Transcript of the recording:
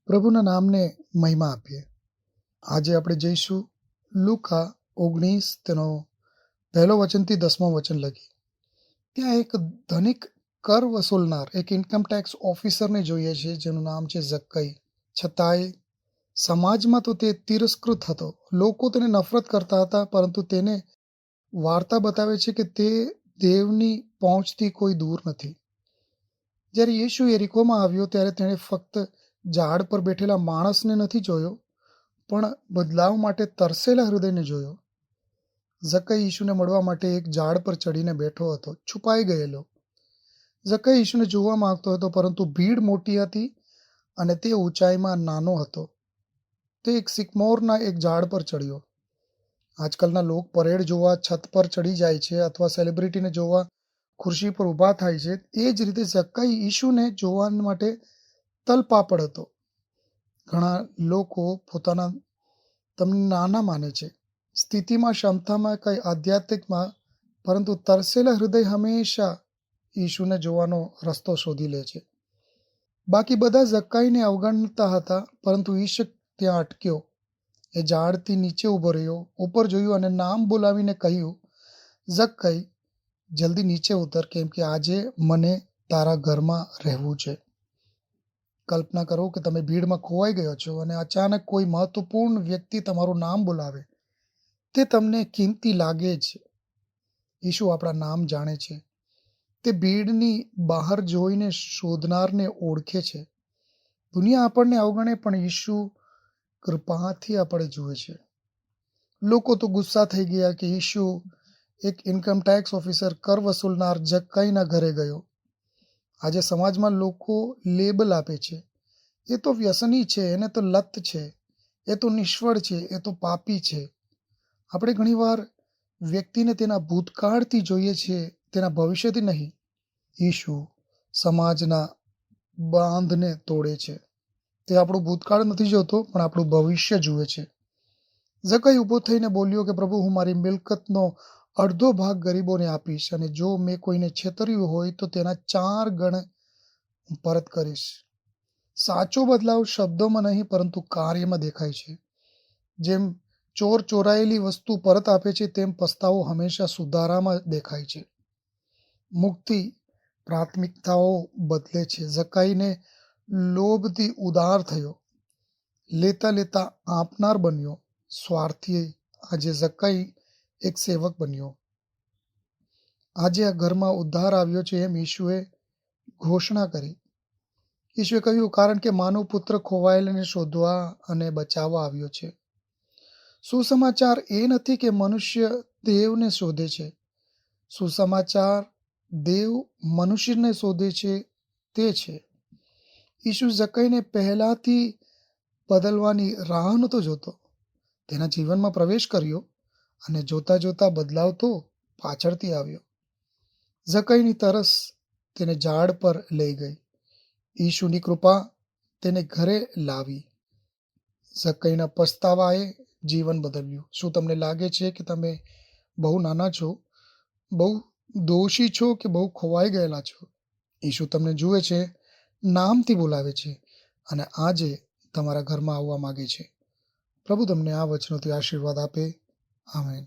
પ્રભુના નામને મહિમા આપીએ. આજે આપણે જઈશું લુકા 19 તેનો પહેલો વચનથી 10મો વચન લગી. ત્યાં એક ધનિક કર વસૂલનાર એક ઇન્કમ ટેક્સ ઓફિસરને જોઈએ છે જેનું નામ છે ઝક્કઈ. છતાંય સમાજમાં તો તે તિરસ્કૃત હતો. લોકો તેને નફરત કરતા હતા, પરંતુ તેને વાર્તા બતાવે છે કે તે દેવની પહોંચથી કોઈ દૂર નથી. જ્યારે યેશુ યરીકોમાં આવ્યો ત્યારે તેણે ફક્ત ઝાડ પર બેઠેલા માણસને નથી જોયો, પણ બદલાવ માટે તરસેલા હૃદયને જોયો. ઝક્કઈ યીશુને મળવા માટે એક ઝાડ પર ચડીને બેઠો હતો, છુપાઈ ગયેલો. ઝક્કઈ યીશુને જોવા માંગતો હતો, પરંતુ ભીડ મોટી હતી અને તે ઊંચાઈમાં નાનો હતો. તે એક સિકમોરના એક ઝાડ પર ચડ્યો. આજકાલના લોકો પરેડ જોવા છત પર ચડી જાય છે અથવા સેલિબ્રિટીને જોવા ખુરશી પર ઊભા થાય છે. એ જ રીતે ઝક્કઈ યીશુને જોવા માટે તલપાપડ હતો. ઘણા લોકો પોતાના તમને નાના માને છે, સ્થિતિમાં, ક્ષમતામાં, કંઈ આધ્યાત્મિકમાં, પરંતુ તરસેલા હૃદય હંમેશા યીશુને જોવાનો રસ્તો શોધી લે છે. બાકી બધા ઝક્કઈને અવગણતા હતા, પરંતુ યીશુ ત્યાં અટક્યો. એ ઝાડથી નીચે ઊભો રહ્યો, ઉપર જોયું અને નામ બોલાવીને કહ્યું, ઝક્કઈ, જલ્દી નીચે ઉતર, કેમ કે આજે મને તારા ઘરમાં રહેવું છે. કલ્પના કરો કે તમે ભીડમાં ખોવાઈ ગયો છો અને અચાનક કોઈ મહત્વપૂર્ણ વ્યક્તિ તમારું નામ બોલાવે. તે તમને કિંમતી લાગે છે. યીશુ આપણા નામ જાણે છે. તે ભીડની બહાર જોઈને શોધનારને ઓળખે છે. દુનિયા આપણને અવગણે, પણ યીશુ કૃપાથી આપણે જુએ છે. લોકો તો ગુસ્સા થઈ ગયા કે યીશુ એક ઇન્કમ ટેક્સ ઓફિસર, કર વસૂલનાર ઝક્કઈના ઘરે ગયો. આજે સમાજમાં લોકો લેબલ આપે છે. એ તો વ્યસની છે, એને તો લત છે, એ તો નિષ્ફળ છે, એ તો પાપી છે. આપણે ઘણીવાર વ્યક્તિને તેના ભૂતકાળથી જોઈએ છીએ, તેના ભવિષ્યથી નહીં. યીશુ સમાજના બાંધને તોડે છે. તે આપણું ભૂતકાળ નથી જોતો, પણ આપણું ભવિષ્ય જુએ છે. ઝક્કઈ ઊભો થઈને બોલ્યો કે પ્રભુ, હું મારી મિલકતનો અડધો ભાગ ગરીબોને આપીશ, અને જો મેં કોઈને છેતર્યું હોય તો તેના 4 ગણ પરત કરીશ. સાચો બદલાવ શબ્દોમાં નહીં, પરંતુ કાર્યમાં દેખાય છે. જેમ ચોર ચોરાયેલી વસ્તુ પરત આપે છે, તેમ પસ્તાવો હંમેશા સુધારામાં દેખાય છે. મુક્તિ પ્રાથમિકતાઓ બદલે છે. ઝક્કઈને લોભથી ઉદાર થયો, લેતા લેતા આપનાર બન્યો. સ્વાર્થી આજે ઝક્કઈ એક સેવક બન્યો. આજે આ ઘરમાં ઉદ્ધાર આવ્યો છે, એમ યીશુએ ઘોષણા કરી. યીશુએ કહ્યું, કારણ કે માનવ પુત્ર ખોવાયેલાને શોધવા અને બચાવવા આવ્યો છે. સુસમાચાર એ નથી કે મનુષ્ય દેવને શોધે છે. સુસમાચાર દેવ મનુષ્યને શોધે છે, તે છે. યીશુ ઝક્કઈને પહેલાથી બદલવાની રાહ નહોતો જોતો. તેના જીવનમાં પ્રવેશ કર્યો અને જોતા જોતા બદલાવ તો પાછળથી આવ્યો. ઝક્કઈની તરસ તેને ઝાડ પર લઈ ગઈ. યીશુની કૃપા તેને ઘરે લાવી. ઝક્કઈના પસ્તાવાએ જીવન બદલ્યું. શું તમને લાગે છે કે તમે બહુ નાના છો, બહુ દોષી છો કે બહુ ખોવાઈ ગયેલા છો? યીશુ તમને જુએ છે, નામથી બોલાવે છે અને આજે તમારા ઘરમાં આવવા માંગે છે. પ્રભુ તમને આ વચનોથી આશીર્વાદ આપે. આમેન.